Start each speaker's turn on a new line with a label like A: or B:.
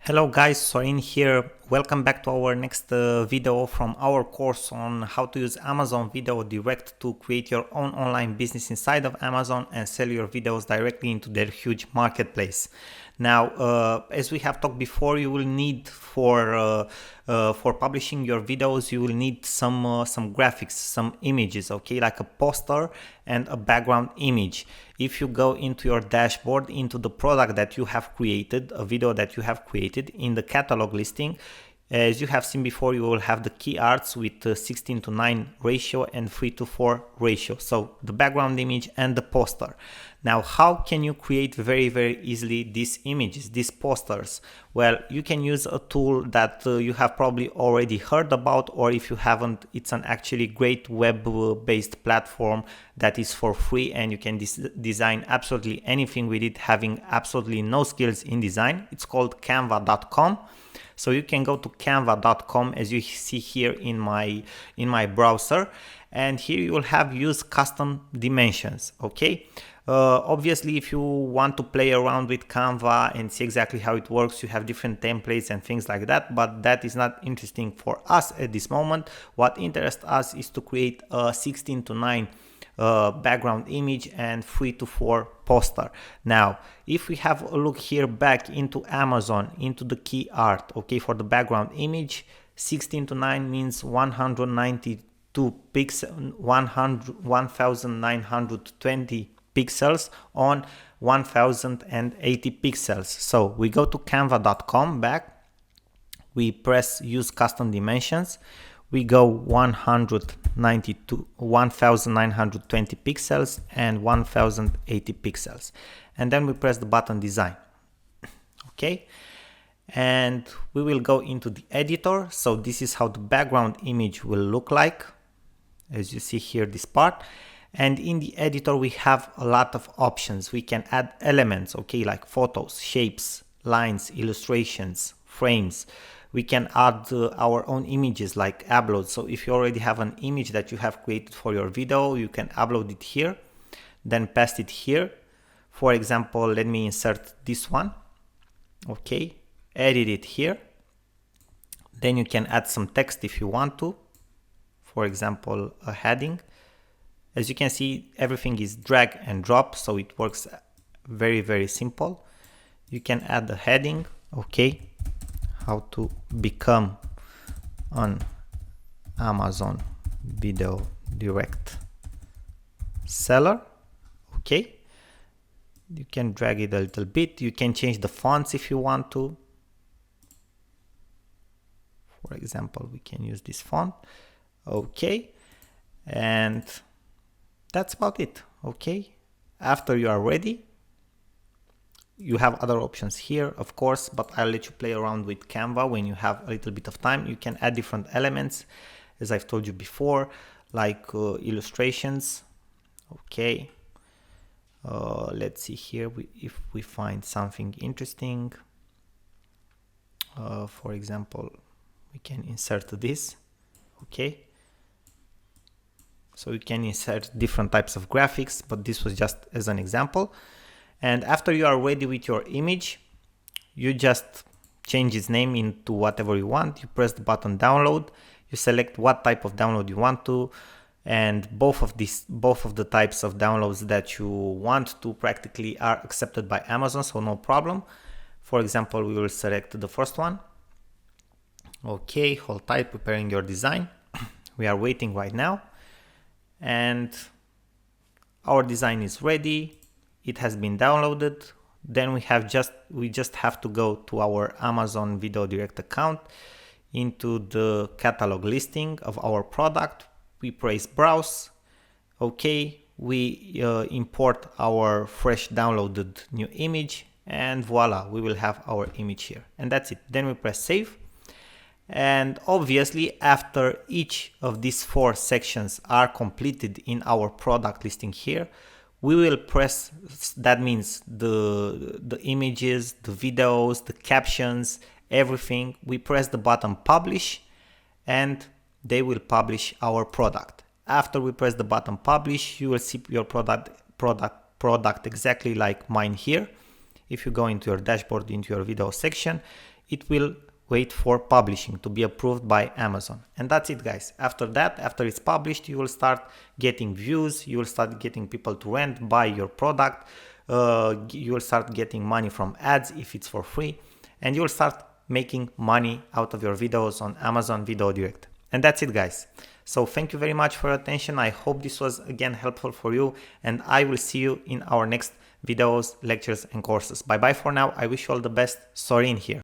A: Hello guys, Sorin here. Welcome back to our next video from our course on how to use Amazon Video Direct to create your own online business inside of Amazon and sell your videos directly into their huge marketplace. Now, as we have talked before, you will need for publishing your videos, you will need some graphics, some images, okay, like a poster and a background image. If you go into your dashboard, into the product that you have created, a video that you have created in the catalog listing, as you have seen before, you will have the key arts with 16:9 ratio and 3:4 ratio. So the background image and the poster. Now, how can you create very easily these images, these posters? Well, you can use a tool that you have probably already heard about, or if you haven't, it's an actually great web-based platform that is for free, and you can design absolutely anything with it, having absolutely no skills in design. It's called canva.com. So you can go to canva.com, as you see here in my browser, and here you will have use custom dimensions. Okay, obviously if you want to play around with Canva and see exactly how it works, you have different templates and things like that, but that is not interesting for us at this moment. What interests us is to create a 16:9 background image and 3:4 poster. Now, if we have a look here back into Amazon, into the key art, okay, for the background image, 16:9 means 192 pixels, 1920 pixels on 1080 pixels. So we go to canva.com back, we press use custom dimensions, we go 1920 pixels and 1080 pixels, and then we press the button design. Okay, and we will go into the editor. So this is how the background image will look like, as you see here, this part. And in the editor we have a lot of options. We can add elements, okay, like photos, shapes, lines, illustrations, frames. We can add our own images like upload. So if you already have an image that you have created for your video, you can upload it here, then paste it here. For example, let me insert this one. Okay, edit it here. Then you can add some text if you want to. For example, a heading. As you can see, everything is drag and drop, so it works very simple. You can add a heading, okay, how to become an Amazon Video Direct seller. Okay, you can drag it a little bit. You can change the fonts if you want to. For example, we can use this font. Okay, and that's about it. Okay, after you are ready, you have other options here, of course, but I'll let you play around with Canva when you have a little bit of time. You can add different elements, as I've told you before, like illustrations. Okay, let's see here if we find something interesting. For example, we can insert this. Okay, so you can insert different types of graphics, but this was just as an example. And after you are ready with your image, you just change its name into whatever you want. You press the button download, you select what type of download you want to, and both of the types of downloads that you want to practically are accepted by Amazon, so no problem. For example, we will select the first one. Okay, hold tight, preparing your design. We are waiting right now, and our design is ready. It has been downloaded. Then we just have to go to our Amazon Video Direct account, into the catalog listing of our product. We press browse. Okay, we import our fresh downloaded new image, and voila, we will have our image here, and that's it. Then we press save. And obviously, after each of these 4 sections are completed in our product listing here, we will press, that means the images, the videos, the captions, everything. We press the button publish, and they will publish our product. After we press the button publish, you will see your product exactly like mine here. if you go into your dashboard, into your video section, it will wait for publishing to be approved by Amazon. And that's it, guys. After that, after it's published, you will start getting views, you will start getting people to rent, buy your product, you will start getting money from ads if it's for free, and you will start making money out of your videos on Amazon Video Direct. And that's it, guys. So thank you very much for your attention. I hope this was again helpful for you, and I will see you in our next videos, lectures and courses. Bye bye for now. I wish you all the best. Sorin here.